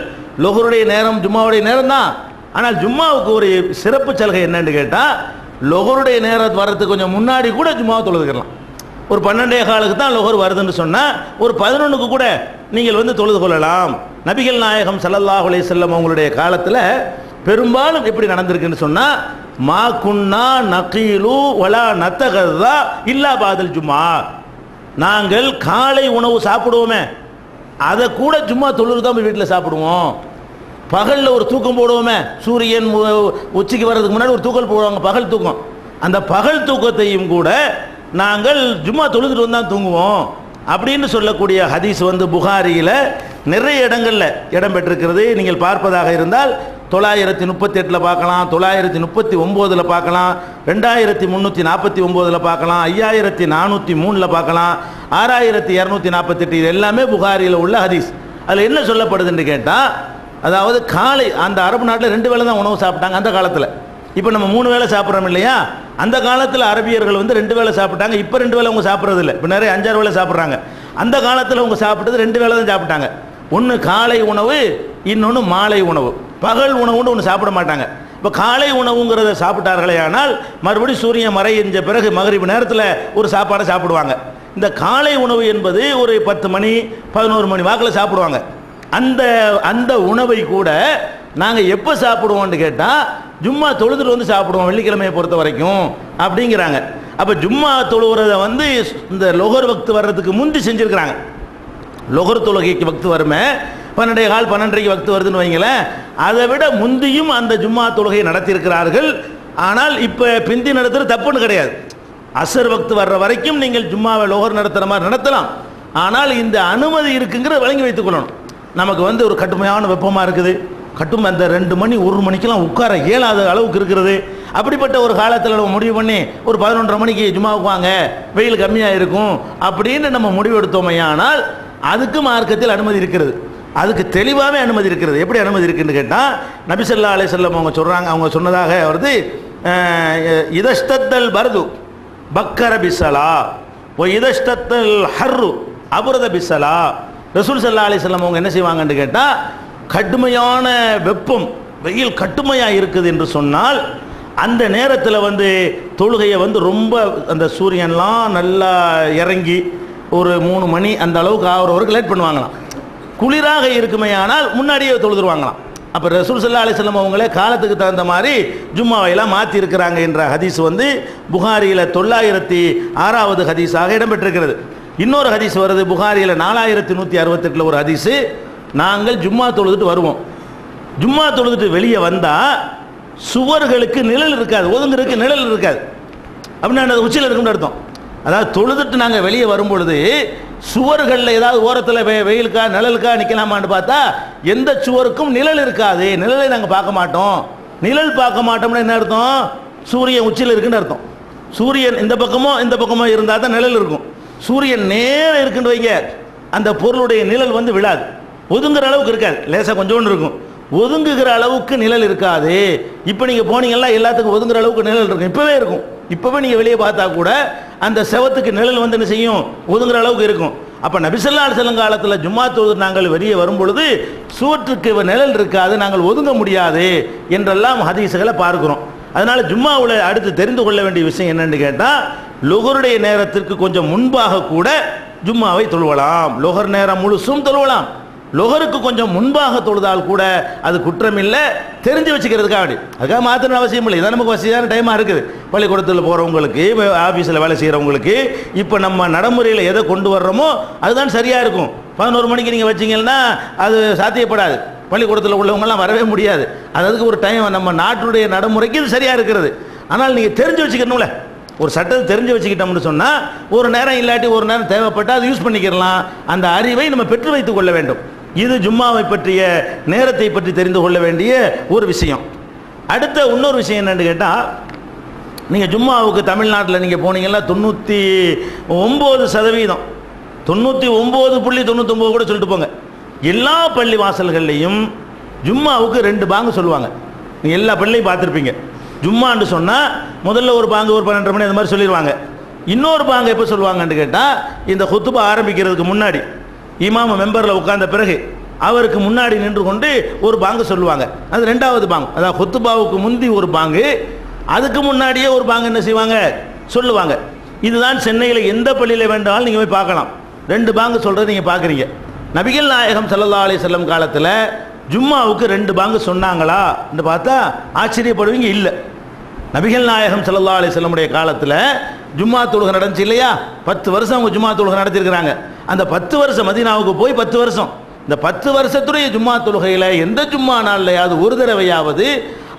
Speaker 1: லொஹருடைய நேரம் ஜும்மாவுடைய நேரம் தான். ஆனால் ஜும்மாவுக்கு ஒரு சிறப்பு சலுகை என்னன்னு கேட்டால் லொஹருடைய நேரம் வர்றதுக்கு கொஞ்சம் முன்னாடி கூட ஜும்மாவை தொழுதுக்கலாம். ஒரு 12:15 தான் லொஹர் வருதுன்னு சொன்னால் ஒரு 11க்கு கூட நீங்கள் வந்து தொழுது கொள்ளலாம். நபிகள் நாயகம் ஸல்லல்லாஹு அலைஹி வஸல்லம் அவங்களுடைய காலத்தில் பெரும்பாலும் எப்படி நடந்திருக்குன்னு சொன்னால் மா குன்னா நகீலு வலா நத்தகதா இல்லா பாதல் ஜும்மா, நாங்கள் காலை உணவு சாப்பிடுவோமே அதை கூட ஜும்மா தொழுது தான் போய் வீட்டில் சாப்பிடுவோம். பகலில் ஒரு தூக்கம் போடுவோமே, சூரியன் உச்சிக்கு வர்றதுக்கு முன்னாடி ஒரு தூக்கம் போடுவாங்க, பகல் தூக்கம். அந்த பகல் தூக்கத்தையும் கூட நாங்கள் ஜும்மா தொழுதுட்டு வந்து தான் தூங்குவோம் அப்படின்னு சொல்லக்கூடிய ஹதீஸ் வந்து புகாரியில் நிறைய இடங்களில் இடம் பெற்றிருக்கிறது. நீங்கள் பார்ப்பதாக இருந்தால் 938 பார்க்கலாம், 939 பார்க்கலாம், 2349 பார்க்கலாம், 5403 பார்க்கலாம், 6248 இது எல்லாமே புகாரியில் உள்ள ஹதீஸ். அதில் என்ன சொல்லப்படுதுன்னு கேட்டால், அதாவது காலை அந்த அரபு நாட்டில் 2 வேளை தான் உணவு சாப்பிட்டாங்க அந்த காலத்தில். இப்போ நம்ம 3 வேளை சாப்பிட்றோம் இல்லையா, அந்த காலத்தில் அரபியர்கள் வந்து 2 வேளை சாப்பிட்டாங்க. இப்போ 2 வேளை அவங்க சாப்பிட்றது இல்லை, இப்போ நிறைய 5-6 வேளை சாப்பிட்றாங்க. அந்த காலத்தில் அவங்க சாப்பிட்டது 2 வேளை தான் சாப்பிட்டாங்க. ஒன்று காலை உணவு, இன்னொன்று மாலை உணவு. பகல் உணவுன்னு ஒன்று சாப்பிட மாட்டாங்க. இப்போ காலை உணவுங்கிறத சாப்பிட்டார்களே ஆனால் மறுபடியும் சூரியன் மறைஞ்ச பிறகு மகரிப் நேரத்தில் ஒரு சாப்பாடை சாப்பிடுவாங்க. இந்த காலை உணவு என்பது ஒரு 10 மணி 11 மணி வாக்கில் சாப்பிடுவாங்க. அந்த அந்த உணவை கூட நாங்கள் எப்போ சாப்பிடுவோம்னு கேட்டால் ஜும்மா தொழுதுட்டு வந்து சாப்பிடுவோம், வெள்ளிக்கிழமையை பொறுத்த வரைக்கும் அப்படிங்கிறாங்க. அப்போ ஜும்மா தொழுகிறத வந்து இந்த லொஹர் வக்து வர்றதுக்கு முந்தி செஞ்சுருக்கிறாங்க. லொஹர் தொழுகைக்கு வக்து வருமே 12:15 12:30 வக்து வருதுன்னு வைங்களேன், அதை விட முந்தியும் அந்த ஜும்மா தொழுகையை நடத்தியிருக்கிறார்கள். ஆனால் இப்போ பிந்தி நடத்துகிற தப்புன்னு கிடையாது. அசர் வக்து வர்ற வரைக்கும் நீங்கள் ஜும்மாவை லொஹர் நடத்துகிற மாதிரி நடத்தலாம். ஆனால் இந்த அனுமதி இருக்குங்கிறத வழங்கி வைத்துக் கொள்ளணும். நமக்கு வந்து ஒரு கடுமையான வெப்பமாக இருக்குது, அந்த 2 மணி 1 மணிக்கெல்லாம் உட்கார இயலாத அளவுக்கு இருக்கிறது. அப்படிப்பட்ட ஒரு காலத்தில் நம்ம முடிவு பண்ணி ஒரு 11:30 மணிக்கு ஜும்மாவுக்கு வாங்க, வெயில் கம்மியாக இருக்கும் அப்படின்னு நம்ம முடிவு எடுத்தோமையானால் அதுக்கு மார்க்கத்தில் அனுமதி இருக்கிறது. அதுக்கு தெளிவாகவே அனுமதி இருக்கிறது. எப்படி அனுமதி இருக்குன்னு கேட்டால், நபி ஸல்லல்லாஹு அலைஹி வஸல்லம் அவங்க சொல்கிறாங்க, அவங்க சொன்னதாக வருது, இதஷ்தத்தல் பர்து பக்கர பிஸ்ஸலா ஓ இதஷ்தத்தல் ஹர்ரு அபுரத பிஸ்ஸலா. ரசூல் ஸல்லல்லாஹு அலைஹி வஸல்லம் அவங்க என்ன செய்வாங்கன்னு கேட்டால், கடுமையான வெப்பம், வெயில் கடுமையாக இருக்குது என்று சொன்னால் அந்த நேரத்தில் வந்து தொழுகையை வந்து ரொம்ப அந்த சூரியன்லாம் நல்லா இறங்கி ஒரு 3 மணி அந்த அளவுக்கு ஆகிறவருக்கு லேட் பண்ணுவாங்களாம். குளிராக இருக்குமே ஆனால் முன்னாடியே தொழுதுருவாங்களாம். அப்போ ரசூல் ஸல்லல்லாஹு அலைஹி வஸல்லம் அவங்களே காலத்துக்கு தகுந்த மாதிரி ஜும்மாவையெல்லாம் மாற்றி இருக்கிறாங்க என்ற ஹதீஸ் வந்து புகாரியில் 906வது ஹதீஸாக இடம்பெற்றிருக்கிறது. இன்னொரு ஹதீஸ் வருது புகாரியில் 4168 ஒரு ஹதீஸு, நாங்கள் ஜும்மா தொழுதுட்டு வருவோம், ஜும்மா தொழுதுட்டு வெளியே வந்தால் சுவர்களுக்கு நிழல் இருக்காது, ஒதுங்கிறதுக்கு நிழல் இருக்காது அப்படின்னா அது உச்சியில் இருக்குன்னு அர்த்தம். அதாவது தொழுதுட்டு நாங்கள் வெளியே வரும்பொழுது சுவர்களில் ஏதாவது ஓரத்தில் வெயிலுக்கா நிழலுக்கா நிற்கலாமான்னு பார்த்தா எந்த சுவருக்கும் நிழல் இருக்காது, நிழலை நாங்கள் பார்க்க மாட்டோம். நிழல் பார்க்க மாட்டோம்னா என்ன அர்த்தம்? சூரியன் உச்சியில் இருக்குன்னு அர்த்தம். சூரியன் இந்த பக்கமோ இருந்தால் தான் நிழல் இருக்கும். சூரியன் நேரம் இருக்குன்னு வைங்க, அந்த பொருளுடைய நிழல் வந்து விழாது, ஒதுங்குற அளவுக்கு இருக்காது, லேசாக கொஞ்சோண்டு இருக்கும், ஒதுங்குகிற அளவுக்கு நிழல் இருக்காது. இப்போ நீங்கள் போனீங்கன்னா எல்லாத்துக்கும் ஒதுங்குற அளவுக்கு நிழல் இருக்கும், இப்போவே இருக்கும். இப்போவே நீங்கள் வெளியே பார்த்தா கூட அந்த செவத்துக்கு நிழல் வந்து என்ன செய்யும், ஒதுங்குற அளவுக்கு இருக்கும். அப்போ நபி ஸல்லல்லாஹு அலைஹி வஸல்லம் காலத்தில் ஜும்மா தொழுது நாங்கள் வெளியே வரும்பொழுது சுவற்றுக்கு நிழல் இருக்காது, நாங்கள் ஒதுங்க முடியாது என்றெல்லாம் ஹதீஸுகளை பார்க்கிறோம். அதனால் ஜும்மாவில் அடுத்து தெரிந்து கொள்ள வேண்டிய விஷயம் என்னன்னு கேட்டால், லொஹருடைய நேரத்திற்கு கொஞ்சம் முன்பாக கூட ஜும்மாவை தொழுவலாம். லொஹர் நேரம் முழுசும் தொழுவலாம். லொஹருக்கு கொஞ்சம் முன்பாக தொழுதால் கூட அது குற்றம் இல்லை, தெரிஞ்சு வச்சுக்கிறதுக்காக வேண்டி. அதுக்காக மாத்திர அவசியம் இல்லை, இதான் நமக்கு வசதியான டைமாக இருக்குது. பள்ளிக்கூடத்தில் போகிறவங்களுக்கு, ஆஃபீஸில் வேலை செய்கிறவங்களுக்கு இப்போ நம்ம நடைமுறையில் எதை கொண்டு வர்றோமோ அதுதான் சரியாக இருக்கும். 11 மணிக்கு நீங்கள் வச்சிங்கன்னா அது சாத்தியப்படாது, பள்ளிக்கூடத்தில் உள்ளவங்கலாம் வரவே முடியாது. அதுக்கு ஒரு டைம் நம்ம நாட்டுடைய நடைமுறைக்கு இது சரியாக இருக்கிறது. ஆனால் நீங்கள் தெரிஞ்சு வச்சுக்கணும்ல, ஒரு சட்டத்தை தெரிஞ்சு வச்சுக்கிட்டோம்னு சொன்னால் ஒரு நேரம் இல்லாட்டி ஒரு நேரம் தேவைப்பட்டால் அது யூஸ் பண்ணிக்கிறலாம். அந்த அறிவை நம்ம பெற்று வைத்துக் கொள்ள வேண்டும். இது ஜும்மாவை பற்றிய நேரத்தை பற்றி தெரிந்து கொள்ள வேண்டிய ஒரு விஷயம். அடுத்த இன்னொரு விஷயம் என்னன்னு கேட்டால், நீங்கள் ஜும்மாவுக்கு தமிழ்நாட்டில் நீங்கள் போனீங்கன்னா 99% 99.99 கூட சொல்லிட்டு போங்க, எல்லா பள்ளி வாசல்கள்லையும் ஜும்மாவுக்கு 2 பாங்கு சொல்லுவாங்க. நீங்கள் எல்லா பள்ளியும் பார்த்துருப்பீங்க. ஜும்மான்னு சொன்னால் முதல்ல ஒரு பாங்கு ஒரு 12:30 மணி அந்த மாதிரி சொல்லிடுவாங்க. இன்னொரு பாங்கு எப்போ சொல்லுவாங்கன்னு கேட்டால், இந்த குத்துபா ஆரம்பிக்கிறதுக்கு முன்னாடி இமாம் மெம்பரில் உட்கார்ந்த பிறகு அவருக்கு முன்னாடி நின்று கொண்டு ஒரு பாங்கு சொல்லுவாங்க. அது 2வது பாங்கு. அதாவது குத்துபாவுக்கு முந்தி ஒரு பாங்கு, அதுக்கு முன்னாடியே ஒரு பாங்கு என்ன செய்வாங்க சொல்லுவாங்க. இதுதான் சென்னையில் எந்த பள்ளியில் வேண்டாலும் நீங்கள் போய் பார்க்கலாம். 2 பாங்கு சொல்கிறது நீங்கள் பார்க்குறீங்க. நபிகள் நாயகம் ஸல்லல்லாஹு அலைஹி வஸல்லம் காலத்தில் ஜும்மாவுக்கு 2 பாங்கு சொன்னாங்களா என்று பார்த்தா ஆச்சரியப்படுவீங்க. இல்லை, நபிகள் நாயகம் ஸல்லல்லாஹு அலைஹி வஸல்லமுடைய காலத்தில் ஜும்மா தொழுகை நடந்துச்சு இல்லையா? 10 வருஷம் அவங்க ஜும்மா தொழுகை நடத்தியிருக்கிறாங்க. அந்த 10 வருஷம் மதீனாவுக்கு போய் 10 வருஷம், இந்த 10 வருஷத்துடைய ஜும்மா தொழுகையில் எந்த ஜும்மா நாள்லையாவது ஒரு தடவையாவது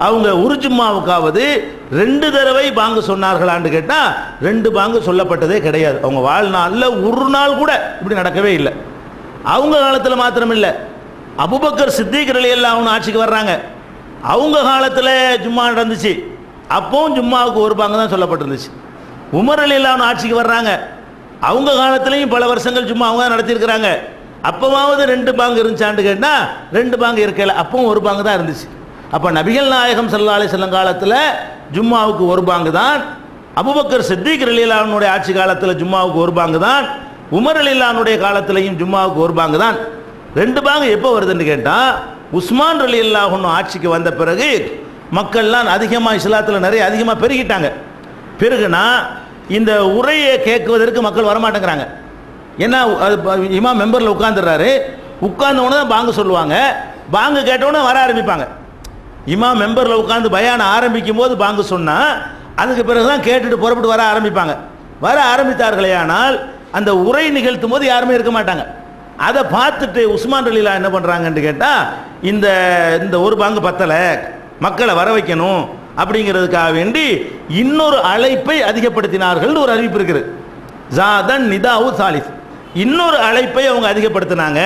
Speaker 1: அவங்க ஒரு ஜும்மாவுக்காவது 2 தடவை பாங்கு சொன்னார்களான்னு கேட்டால் 2 பாங்கு சொல்லப்பட்டதே கிடையாது. அவங்க வாழ்நாளில் ஒரு நாள் கூட இப்படி நடக்கவே இல்லை. அவங்க காலத்தில் மாத்திரம் இல்லை, அபூபக்கர் சித்திக் ரலியல்லாஹு அன்ஹு ஆட்சிக்கு வர்றாங்க. அவங்க காலத்தில் ஜும்மா நடந்துச்சு, அப்பவும் ஜும்மாவுக்கு ஒரு பாங்கு தான் சொல்லப்பட்டிருந்துச்சு. உமர் ரலியல்லாஹு அன்ஹு ஆட்சிக்கு வர்றாங்க, அவங்க காலத்திலையும் பல வருஷங்கள் ஜும்மா அவங்க நடத்தியிருக்கிறாங்க. அப்போவாவது 2 பாங்கு இருந்துச்சான்னு கேட்டால் 2 பாங்கு இருக்கல, அப்பவும் ஒரு பாங்கு தான் இருந்துச்சு. அப்போ நபிகள் நாயகம் ஸல்லல்லாஹு அலைஹி வஸல்லம் காலத்தில் ஜும்மாவுக்கு ஒரு பாங்கு தான், அபூபக்கர் சித்திக் ரலியல்லாஹு அன்ஹுடைய ஆட்சி காலத்தில் ஜும்மாவுக்கு ஒரு பாங்கு தான், உமர் ரலியல்லாஹு அன்ஹுடைய காலத்திலையும் ஜும்மாவுக்கு ஒரு பாங்கு தான். 2 பாங்கு எப்போ வருதுன்னு கேட்டால் உஸ்மான் ரலியல்லாஹு அன்ஹு ஆட்சிக்கு வந்த பிறகு மக்கள்லாம் அதிகமாக இஸ்லாத்தில் நிறைய அதிகமாக பெருகிட்டாங்க. பிறகுனா இந்த உரையை கேட்குவதற்கு மக்கள் வரமாட்டேங்கிறாங்க. ஏன்னா இமாம் மெம்பரில் உட்காந்துடுறாரு, உட்கார்ந்தவொடனே தான் பாங்கு சொல்லுவாங்க, பாங்கு கேட்டவுடனே வர ஆரம்பிப்பாங்க. இமாம் மெம்பரில் உட்காந்து பயான ஆரம்பிக்கும் போது பாங்கு சொன்னால் அதுக்கு பிறகு தான் கேட்டுட்டு புறப்பட்டு வர ஆரம்பிப்பாங்க. வர ஆரம்பித்தார்களே ஆனால் அந்த உரை நிகழ்த்தும் போது யாருமே இருக்க மாட்டாங்க. அதை பார்த்துட்டு உஸ்மான் ரலியல்லாஹு என்ன பண்ணுறாங்கன்னு கேட்டால் இந்த ஒரு பாங்கு பத்தலை, மக்களை வர வைக்கணும் அப்படிங்கிறதுக்காக வேண்டி இன்னொரு அழைப்பை அதிகப்படுத்தினார்கள். ஒரு அறிவிப்பு இருக்குது, ஜாதன் நிதாவு சாலிஸ், இன்னொரு அழைப்பை அவங்க அதிகப்படுத்தினாங்க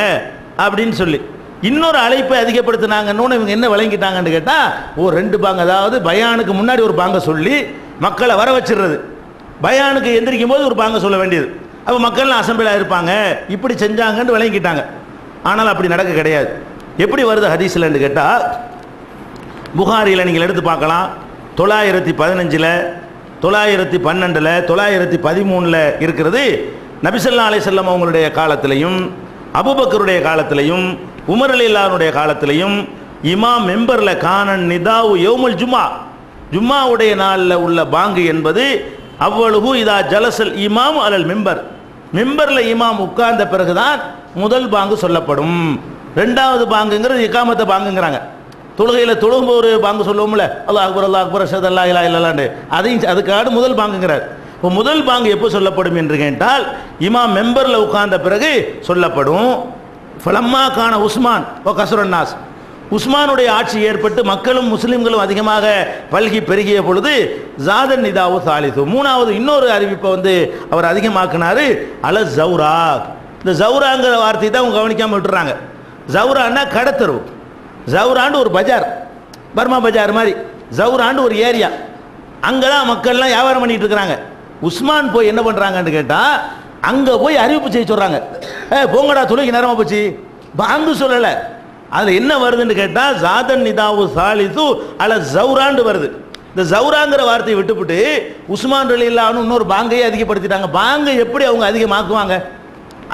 Speaker 1: அப்படின்னு சொல்லி இன்னொரு அழைப்பை அதிகப்படுத்தினாங்கன்னு இவங்க என்ன விளங்கிட்டாங்கன்னு கேட்டால் 2 பாங்கு, அதாவது பயானுக்கு முன்னாடி ஒரு பாங்க சொல்லி மக்களை வர வச்சிடுறது, பயானுக்கு எந்திரிக்கும் போது ஒரு பாங்க சொல்ல வேண்டியது. அப்போ மக்கள்லாம் அசம்பிளாக இருப்பாங்க, இப்படி செஞ்சாங்கன்னு விளங்கிட்டாங்க. ஆனால் அப்படி நடக்க கிடையாது. எப்படி வருது ஹதீஸ்லன்னு கேட்டால் புகாரியில் நீங்கள் எடுத்து பார்க்கலாம், 915, 912, 913 இருக்கிறது. நபி ஸல்லல்லாஹு அலைஹி வஸல்லம் அவங்களுடைய காலத்திலையும் அபூபக்கருடைய காலத்திலையும் உமர் ரலியல்லாஹு அன்ஹுடைய காலத்திலையும் இமாம் மெம்பரில் கானன் நிதாவு யௌமுல் ஜும்மா, ஜும்மாவுடைய நாளில் உள்ள பாங்கு என்பது அவ்வளவு இதா ஜலசல் இமாம் அலல் மெம்பர், மெம்பரில் இமாம் உட்கார்ந்த பிறகுதான் முதல் பாங்கு சொல்லப்படும். 2வது பாங்குங்கிறது இகாமத்த பாங்குங்கிறாங்க. தொழுகையில் தொழுகும் ஒரு பாங்கு சொல்லுவோம்ல, அல்லாஹ் அக்பர் அல்லாஹ் அக்பர் அஷ்ஹது அல்லா இலாஹா இல்லல்லாஹ், அதையும் அதுக்காக முதல் பாங்குங்கிறார். இப்போ முதல் பாங்கு எப்போ சொல்லப்படும் என்று கேட்டால் இமாம் மெம்பரில் உட்கார்ந்த பிறகு சொல்லப்படும். ஃபலம்மா கான உஸ்மான் ஓ கசுரன்னாஸ், உஸ்மானுடைய ஆட்சி ஏற்பட்டு மக்களும் முஸ்லீம்களும் அதிகமாக பல்கி பெருகிய பொழுது ஜாதன் நிதாவு சாலிசு, 3வது இன்னொரு அறிவிப்பை அவர் அதிகமாக்கினார். அல ஜவுரா, இந்த ஜவுராங்கிற வார்த்தையை தான் அவங்க கவனிக்காமல் விட்டுறாங்க. ஜவுரான்னா கடத்தருவு, ஜவுராண்டு ஒரு பஜார், பர்மா பஜார் மாதிரி, ஜவுராண்டு ஒரு ஏரியா, அங்கே தான் மக்கள்லாம் வியாபாரம் பண்ணிட்டு இருக்கிறாங்க. உஸ்மான் போய் என்ன பண்ணுறாங்கன்னு கேட்டால் அங்கே போய் அறிவிப்பு செய்ய சொல்கிறாங்க, போங்கடா தொழுகை நேரமாக போச்சு, பாங்கு சொல்லலை. அதில் என்ன வருதுன்னு கேட்டால் ஜாதன் நிதாவு சாலிசு அல ஜவுராண்டு வருது. இந்த ஜவுராங்கிற வார்த்தையை விட்டுவிட்டு உஸ்மான் ரலியல்லாஹு அன்ஹு இன்னொரு பாங்கையை அதிகப்படுத்திட்டாங்க. பாங்கை எப்படி அவங்க அதிகமாக்குவாங்க?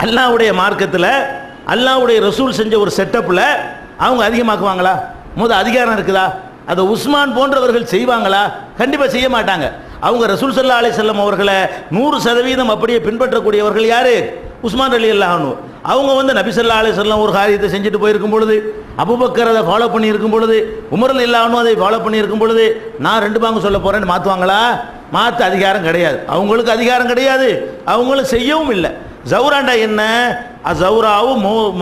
Speaker 1: அல்லாஹ்வுடைய மார்க்கத்தில் அல்லாஹ்வுடைய ரசூல் செஞ்ச ஒரு செட்டப்பில் அவங்க அதிகமாக்குவாங்களா? அதிகாரம் இருக்குதா? அதை உஸ்மான் போன்றவர்கள் செய்வாங்களா? கண்டிப்பாக செய்ய மாட்டாங்க. அவங்க ரசூல் ஸல்லல்லாஹு அலைஹி வஸல்லம் அவர்களை 100% அப்படியே பின்பற்றக்கூடியவர்கள் யாரு? உஸ்மான் ரலியல்லாஹு அன்ஹு. அவங்க நபி ஸல்லல்லாஹு அலைஹி வஸல்லம் ஒரு காரியத்தை செஞ்சுட்டு போயிருக்கும் பொழுது, அபூபக்கர் அதை ஃபாலோ பண்ணி இருக்கும் பொழுது, உமர் ரலியல்லாஹு அன்ஹு அதை ஃபாலோ பண்ணி இருக்கும் பொழுது நான் 2 பாங்கு சொல்ல போறேன்னு மாற்றுவாங்களா? மாற்ற அதிகாரம் கிடையாது, அவங்களுக்கு அதிகாரம் கிடையாது, அவங்களும் செய்யவும் இல்லை. ஜவுராண்டா என்ன? ஜவுராவு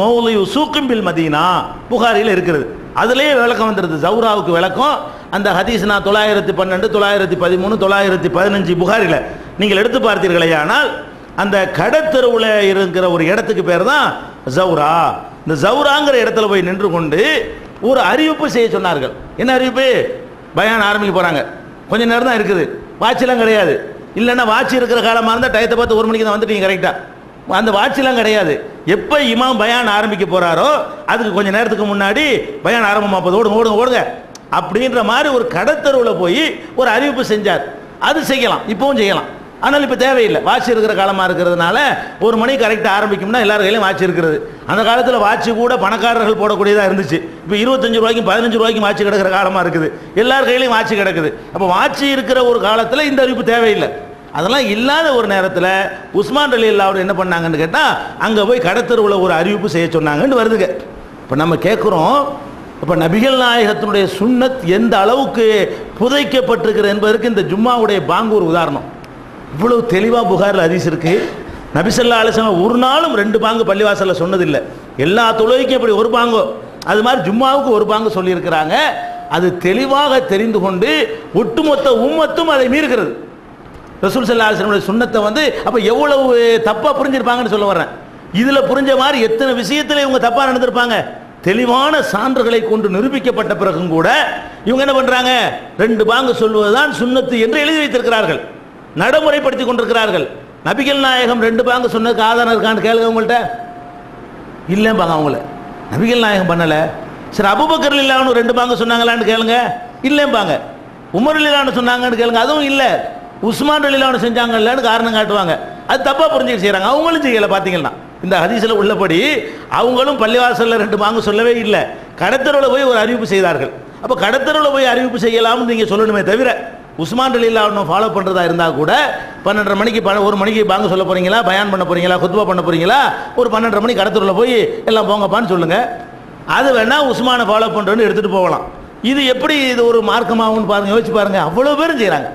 Speaker 1: மௌலியு சூக்கின் பில் மதீனா, புகாரியில் இருக்கிறது. அதுலேயே விளக்கம் வந்துடுது, ஜவுராவுக்கு விளக்கம். அந்த ஹதீஸ் நான் 912, 913, 915 புகாரில் நீங்கள் எடுத்து பார்த்தீர்களே ஆனால் அந்த கடத்தெருவில் இருக்கிற ஒரு இடத்துக்கு பேர் தான் ஜவுரா. இந்த ஜவுராங்கிற இடத்துல போய் நின்று கொண்டு ஒரு அறிவிப்பு செய்ய சொன்னார்கள். என்ன அறிவிப்பு? பயான் ஆரம்பிக்க போகிறாங்க, கொஞ்ச நேரம் தான் இருக்குது, வாட்செல்லாம் கிடையாது. இல்லைன்னா வாட்சி இருக்கிற காலமாக இருந்தால் டயத்தை பார்த்து 1 மணிக்கு தான் வந்துட்டீங்க கரெக்டாக. அந்த வாட்செல்லாம் கிடையாது. எப்போ இமாம் பயான் ஆரம்பிக்க போகிறாரோ அதுக்கு கொஞ்சம் நேரத்துக்கு முன்னாடி பயான் ஆரம்பமாக போகுது, ஓடுங்க ஓடுங்க ஓடுங்க அப்படின்ற மாதிரி ஒரு கடத்தெருவில் போய் ஒரு அறிவிப்பு செஞ்சார். அது செய்யலாம், இப்போவும் செய்யலாம். ஆனால் இப்போ தேவையில்லை, வாட்சி இருக்கிற காலமாக இருக்கிறதுனால 1 மணிக்கு கரெக்டாக ஆரம்பிக்கும்னா எல்லார் கையிலையும் வாட்சி இருக்கிறது. அந்த காலத்தில் வாட்சி கூட பணக்காரர்கள் போடக்கூடியதாக இருந்துச்சு. இப்போ 25 ரூபாய்க்கும் 15 ரூபாய்க்கும் வாட்சி கிடக்கிற காலமாக இருக்குது, எல்லார் கையிலையும் வாட்சி கிடக்குது. அப்போ வாட்சி இருக்கிற ஒரு காலத்தில் இந்த அறிவிப்பு தேவையில்லை. அதெல்லாம் இல்லாத ஒரு நேரத்தில் உஸ்மான் ரலியல்லாஹு அன்ஹு என்ன பண்ணாங்கன்னு கேட்டால் அங்கே போய் கடத்தெருவில் ஒரு அறிவிப்பு செய்ய சொன்னாங்கன்னு வருதுங்க. இப்போ நம்ம கேட்குறோம், இப்போ நபிகள் நாயகத்தினுடைய சுன்னத் எந்த அளவுக்கு புதைக்கப்பட்டிருக்கிறது என்பதற்கு இந்த ஜும்மாவுடைய பாங்கு ஒரு உதாரணம். இவ்வளவு தெளிவாக புகாரில் ஹதீஸ் இருக்குது. நபி ஸல்லல்லாஹு அலைஹி வஸல்லம் ஒரு நாளும் 2 பாங்கு பள்ளிவாசலில் சொன்னதில்லை. எல்லா தொழுகைக்கும் இப்படி ஒரு பாங்கோ, அது மாதிரி ஜும்மாவுக்கு ஒரு பாங்கு சொல்லியிருக்கிறாங்க. அது தெளிவாக தெரிந்து கொண்டு ஒட்டுமொத்த உம்மத்தும் அதை மீறுகிறது. ரசூல் ஸல்லல்லாஹு அலைஹி வஸல்லம் சுன்னத்தை அப்போ எவ்வளவு தப்பாக புரிஞ்சிருப்பாங்கன்னு சொல்ல வர்றேன். இதில் புரிஞ்ச மாதிரி எத்தனை விஷயத்தில் இவங்க தப்பாக நடந்திருப்பாங்க. தெளிவான சான்றுகளை கொண்டு நிரூபிக்கப்பட்ட பிறகும் கூட இவங்க என்ன பண்றாங்க, 2 பாங்கு சொல்வதுதான் சுன்னத்து என்று எழுதி வைத்திருக்கிறார்கள், நடைமுறைப்படுத்தி கொண்டிருக்கிறார்கள். நபிகள் நாயகம் 2 பாங்கு சொன்னதுக்கு ஆதாரம் இருக்கான்னு கேளுங்க உங்கள்கிட்ட. இல்லைம்பாங்க அவங்கள. நபிகள் நாயகம் பண்ணல. சரி, அபூபக்கர் ரலியல்லாஹு அன்ஹு 2 பாங்கு சொன்னாங்களான்னு கேளுங்க, இல்லைம்பாங்க. உமர் ரலியல்லாஹு அன்ஹு சொன்னாங்கன்னு கேளுங்க, அதுவும் இல்லை. உஸ்மான் ரலியல்லாஹு அன்ஹு செஞ்சாங்கன்னு காரணம் காட்டுவாங்க. அது தப்பா புரிஞ்சுக்கிட்டு செய்யறாங்க. அவங்களும் செய்யலை. பார்த்தீங்கன்னா இந்த ஹதீஸில் உள்ளபடி அவங்களும் பள்ளிவாசலில் 2 பாங்கு சொல்லவே இல்லை, கடத்தருவில் போய் ஒரு அறிவிப்பு செய்தார்கள். அப்போ கடத்தருவில் போய் அறிவிப்பு செய்யலாம்னு நீங்கள் சொல்லணுமே தவிர, உஸ்மான் ரலியல்லாஹு அன்ஹு ஃபாலோ பண்ணுறதா இருந்தால் கூட 12:30 மணிக்கு 1 மணிக்கு பாங்கு சொல்ல போகிறீங்களா, பயான் பண்ண போகிறீங்களா, குத்பா பண்ண போகிறீங்களா, ஒரு 12:30 மணிக்கு கடத்தருவில் போய் எல்லாம் போங்கப்பான்னு சொல்லுங்கள். அது வேணால் உஸ்மானை ஃபாலோ பண்ணுறோன்னு எடுத்துகிட்டு போகலாம். இது எப்படி இது ஒரு மார்க்கமாகும்னு பாருங்கள், யோசிச்சு பாருங்கள். அவ்வளோ பேரும் செய்கிறாங்க.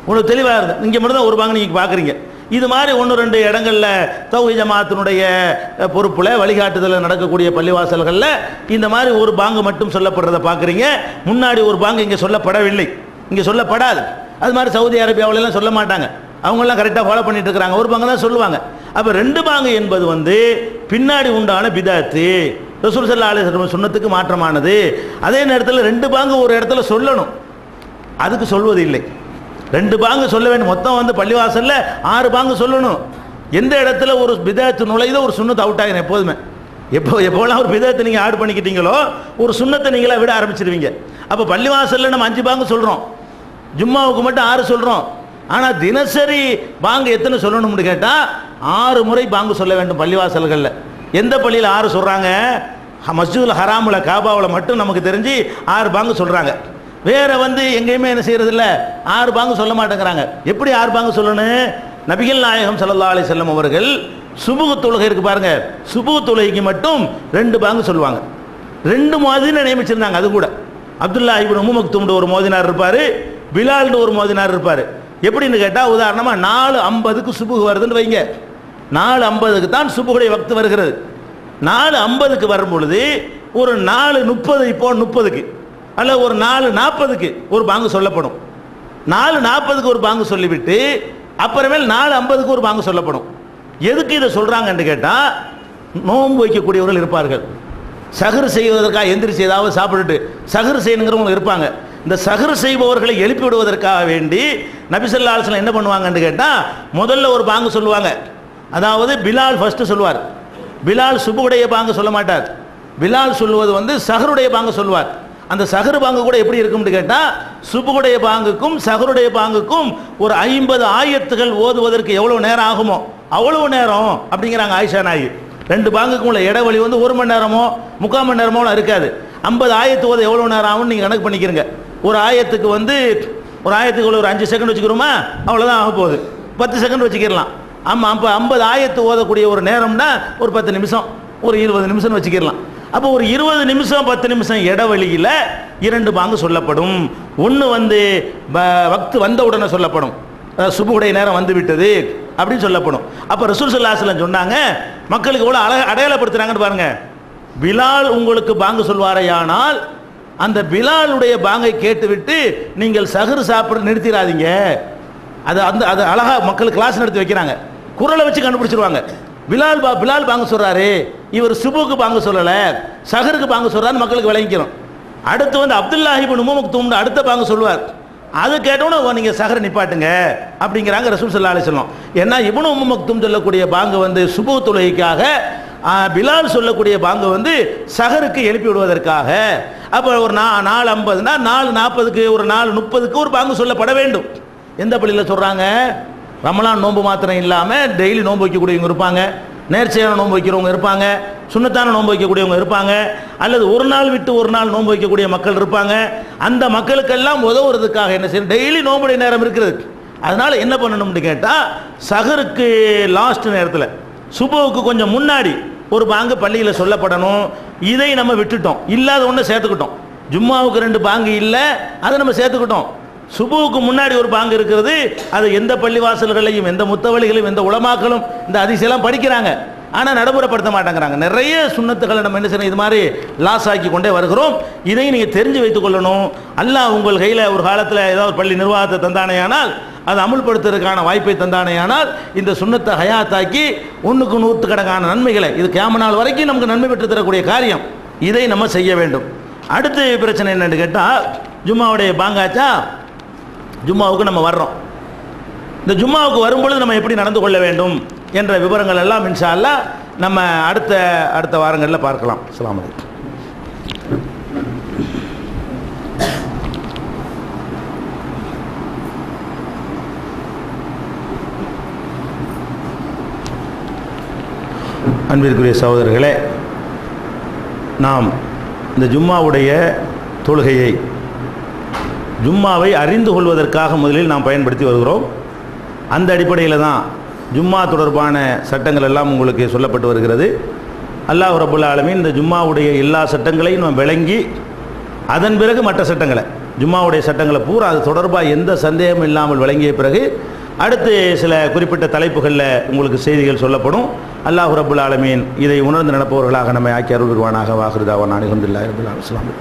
Speaker 1: உங்களுக்கு தெளிவாக இருக்குது. இங்கே மட்டும் தான் ஒரு பாங்கு நீங்கள் பார்க்குறீங்க. இது மாதிரி 1-2 இடங்களில் தௌஹீத் ஜமாஅத்தினுடைய பொறுப்பில் வழிகாட்டுதலில் நடக்கக்கூடிய பள்ளிவாசல்களில் இந்த மாதிரி ஒரு பாங்கு மட்டும் சொல்லப்படுறதை பார்க்குறீங்க. முன்னாடி ஒரு பாங்கு இங்கே சொல்லப்படவில்லை, இங்கே சொல்லப்படாது. அது மாதிரி சவுதி அரேபியாவிலலாம் சொல்ல மாட்டாங்க, அவங்களாம் கரெக்டாக ஃபாலோ பண்ணிட்டு இருக்கிறாங்க. ஒரு பாங்கு தான் சொல்லுவாங்க. அப்போ 2 பாங்கு என்பது பின்னாடி உண்டான பிதாத்து, ரசூல் ஸல்லல்லாஹு அலைஹி வஸல்லம் சுன்னத்துக்கு மாற்றமானது. அதே நேரத்தில் 2 பாங்கு ஒரு இடத்துல சொல்லணும், அதுக்கு சொல்வது இல்லை. 2 பாங்கு சொல்ல வேண்டும். மொத்தம் பள்ளிவாசல்ல 6 பாங்கு சொல்லணும். எந்த இடத்துல ஒரு பிதாத்து நுழையுதோ ஒரு சுன்னத்து அவுட் ஆகிடும். எப்போதுமே எப்போலாம் ஒரு பிதாத்தை நீங்கள் ஆட் பண்ணிக்கிட்டீங்களோ ஒரு சுன்னத்தை நீங்களா விட ஆரம்பிச்சிருவீங்க. அப்போ பள்ளிவாசல்ல நம்ம 5 பாங்கு சொல்கிறோம், ஜும்மாவுக்கு மட்டும் 6 சொல்கிறோம். ஆனால் தினசரி பாங்கு எத்தனை சொல்லணும்னு கேட்டால் 6 முறை பாங்கு சொல்ல வேண்டும் பள்ளிவாசல்களில். எந்த பள்ளியில் 6 சொல்கிறாங்க? மஸ்ஜிதுல் ஹராமில் காபாவில் மட்டும் நமக்கு தெரிஞ்சு 6 பாங்கு சொல்கிறாங்க. வேற எங்கேயுமே என்ன செய்யறது இல்லை, 6 பாங்கு சொல்ல மாட்டேங்கிறாங்க. எப்படி 6 பாங்கு சொல்லணும்? நபிகள் நாயகம் ஸல்லல்லாஹு அலைஹி வஸல்லம் அவர்கள் சுபுஹ் தொழுகை இருக்கு பாருங்க, சுபுஹ் தொழுகைக்கு மட்டும் 2 பாங்கு சொல்லுவாங்க. 2 முஅத்தினை நியமிச்சிருந்தாங்க. அது கூட அப்துல்லா இப்னு உம்மு மக்தூம் ஒரு மோதினார் இருப்பார், பிலால்னு ஒரு மோதினார் இருப்பார். எப்படின்னு கேட்டால், உதாரணமாக 4:50க்கு சுபுஹ் வருதுன்னு வைங்க, 4:50க்கு தான் சுபுஹுடைய வக்து வருகிறது. 4:50க்கு வரும் பொழுது ஒரு 4:30 இப்போ 30க்கு அல்ல ஒரு 4:40க்கு ஒரு பாங்கு சொல்லப்படும். 4:40க்கு ஒரு பாங்கு சொல்லிவிட்டு அப்புறமேல் 4:50க்கு ஒரு பாங்கு சொல்லப்படும். எதுக்கு இதை சொல்றாங்கன்னு கேட்டால், நோன்பு வைக்கக்கூடியவர்கள் இருப்பார்கள், சஹர் செய்வதற்காக எந்திரிச்சு ஏதாவது சாப்பிட்டுட்டு சஹர் செய்யணுங்கிறவங்க இருப்பாங்க. இந்த சஹர் செய்பவர்களை எழுப்பி விடுவதற்காக வேண்டி நபி ஸல்லல்லாஹு அலைஹி வஸல்லம் என்ன பண்ணுவாங்கன்னு கேட்டால், முதல்ல ஒரு பாங்கு சொல்லுவாங்க. அதாவது பிலால் ஃபர்ஸ்ட் சொல்லுவார். பிலால் சுபுடைய பாங்கு சொல்ல மாட்டார். பிலால் சொல்லுவது சஹருடைய பாங்கு சொல்லுவார். அந்த சஹர் பாங்கு கூட எப்படி இருக்கும்னு கேட்டால், சுபுடைய பாங்குக்கும் சஹருடைய பாங்குக்கும் ஒரு 50 ஆயத்துகள் ஓதுவதற்கு எவ்வளவு நேரம் ஆகுமோ அவ்வளவு நேரம் அப்படிங்கிறாங்க ஆயிஷா நாயகி. 2 பாங்குக்கும் உள்ள இடைவெளி 1 மணி நேரமோ 3/4 மணி நேரமோ இருக்காது. 50 ஆயத்து ஓத எவ்வளவு நேரம் ஆகும்னு நீங்கள் கணக்கு பண்ணிக்கிறீங்க. ஒரு ஆயத்துக்கு ஒரு 5 செகண்ட் வச்சுக்கிறோமா, அவ்வளோதான் ஆக போகுது. 10 செகண்ட் வச்சுக்கிடலாம். ஆமாம், அப்போ 50 ஆயத்து ஓதக்கூடிய ஒரு நேரம்னா ஒரு 10 நிமிஷம், ஒரு 20 நிமிஷம் வச்சுக்கிடலாம். அப்போ ஒரு 20 நிமிஷம் 10 நிமிஷம் இடைவெளியில் 2 பாங்கு சொல்லப்படும். ஒன்று வக்து வந்த உடனே சொல்லப்படும், சுபுடைய நேரம் வந்து விட்டது அப்படின்னு சொல்லப்படும். அப்போ ரசூல் ஸல்லல்லாஹு அலைஹி வஸல்லம் சொன்னாங்க, மக்களுக்கு எவ்வளோ அடையாளப்படுத்துறாங்கன்னு பாருங்க. பிலால் உங்களுக்கு பாங்கு சொல்வாரையானால் அந்த பிலாலுடைய பாங்கை கேட்டுவிட்டு நீங்கள் சஹர் சாப்பிட நிறுத்திடாதீங்க. அது அழகா மக்களுக்கு கிளாஸ் நடத்தி வைக்கிறாங்க. குரலை வச்சு கண்டுபிடிச்சிருவாங்க. பிலால் பாங்கு சொல்றாரு, இவர் சுபுக்கு பாங்கு சொல்லலை, சஹருக்கு பாங்கு சொல்றாரு, மக்களுக்கு விளங்கிக்கிறோம். அடுத்து அப்துல்லா இப்னு உம்மு மக்தூம் அடுத்த பாங்கு சொல்லுவார். அது கேட்டோன்னு நீங்கள் சஹரை நிப்பாட்டுங்க அப்படிங்கிறாங்க ரசூல் ஸல்லல்லாஹு அலைஹி வஸல்லம். ஏன்னா இப்னு உம்மு மக்தூம் சொல்லக்கூடிய பாங்கு சுபு தொழுகைக்காக, பிலால் சொல்லக்கூடிய பாங்கு சஹருக்கு எழுப்பி விடுவதற்காக. அப்போ ஒரு 4:50னா 4:40க்கு ஒரு 4:30க்கு ஒரு பாங்கு சொல்லப்பட வேண்டும். எந்த பள்ளியில் சொல்கிறாங்க? ரமலான் நோன்பு மாத்திரம் இல்லாமல் டெய்லி நோன்பு வைக்கக்கூடியவங்க இருப்பாங்க, நேர்ச்சையான நோன்பு வைக்கிறவங்க இருப்பாங்க, சுன்னத்தான நோன்பு வைக்கக்கூடியவங்க இருப்பாங்க, அல்லது ஒரு நாள் விட்டு ஒரு நாள் நோன்பு வைக்கக்கூடிய மக்கள் இருப்பாங்க. அந்த மக்களுக்கெல்லாம் உதவுறதுக்காக என்ன செய்யணும்? டெய்லி நோன்புடைய நேரம் இருக்கிறது. அதனால் என்ன பண்ணணும்னு கேட்டால், சஹருக்கு லாஸ்ட் நேரத்தில் சுபுவுக்கு கொஞ்சம் முன்னாடி ஒரு பாங்கு பள்ளியில் சொல்லப்படணும். இதை நம்ம விட்டுட்டோம், இல்லாத ஒன்று சேர்த்துக்கிட்டோம். ஜும்மாவுக்கு 2 பாங்கு இல்லை, அதை நம்ம சேர்த்துக்கிட்டோம். சுபுவுக்கு முன்னாடி ஒரு பாங்கு இருக்கிறது. அது எந்த பள்ளிவாசல்களையும் எந்த முத்தவழிகளையும் எந்த உலமாக்களும் இந்த அதிசயெல்லாம் படிக்கிறாங்க, ஆனால் நடைமுறைப்படுத்த மாட்டேங்கிறாங்க. நிறைய சுன்னத்துக்களை நம்ம என்ன செய்யணும், இது மாதிரி லாஸ் ஆக்கி கொண்டே வருகிறோம். இதையும் நீங்கள் தெரிஞ்சு வைத்துக் கொள்ளணும். அல்லாஹ் உங்கள் கையில் ஒரு காலத்தில் ஏதாவது பள்ளி நிர்வாகத்தை தந்தானேயானால், அதை அமுல்படுத்துறதுக்கான வாய்ப்பை தந்தானேயானால், இந்த சுன்னத்தை ஹயாத்தாக்கி 100க்கு 100 கணக்கான நன்மைகளை, இது கியாமத் நாள் வரைக்கும் நமக்கு நன்மை பெற்று தரக்கூடிய காரியம். இதை நம்ம செய்ய வேண்டும். அடுத்த பிரச்சனை என்னன்னு கேட்டால், ஜும்மாவுடைய பாங்காச்சா, ஜும்மாவுக்கு நம்ம வர்றோம். இந்த ஜும்மாவுக்கு வரும்பொழுது நம்ம எப்படி நடந்து கொள்ள வேண்டும் என்ற விவரங்கள் எல்லாம் இன்ஷா அல்லாஹ் நம்ம அடுத்த வாரங்களில் பார்க்கலாம். அஸ்ஸலாமு அலைக்கும். அன்பிற்குரிய சகோதரர்களே, நாம் இந்த ஜும்மாவுடைய தொழுகையை, ஜும்மாவை அறிந்து கொள்வதற்காக முதலில் நாம் பயன்படுத்தி வருகிறோம். அந்த அடிப்படையில் தான் ஜும்மா தொடர்பான சட்டங்கள் எல்லாம் உங்களுக்கு சொல்லப்பட்டு வருகிறது. அல்லாஹ் ரப்புல் ஆலமீன் இந்த ஜும்மாவுடைய எல்லா சட்டங்களையும் நம்ம விளங்கி அதன் பிறகு மற்ற சட்டங்களை, ஜும்மாவுடைய சட்டங்களை பூரா அது தொடர்பாக எந்த சந்தேகமும் இல்லாமல் விளங்கிய பிறகு அடுத்து சில குறிப்பிட்ட தலைப்புகளில் உங்களுக்கு செய்திகள் சொல்லப்படும். அல்லாஹ் ரப்புல் ஆலமீன் இதை உணர்ந்து நடப்பவர்களாக நம்மை ஆக்கி அருள்வானாக. வாஹிரு தாவானா அல்ஹம்துலில்லாஹி ரப்பில் ஆலமீன்.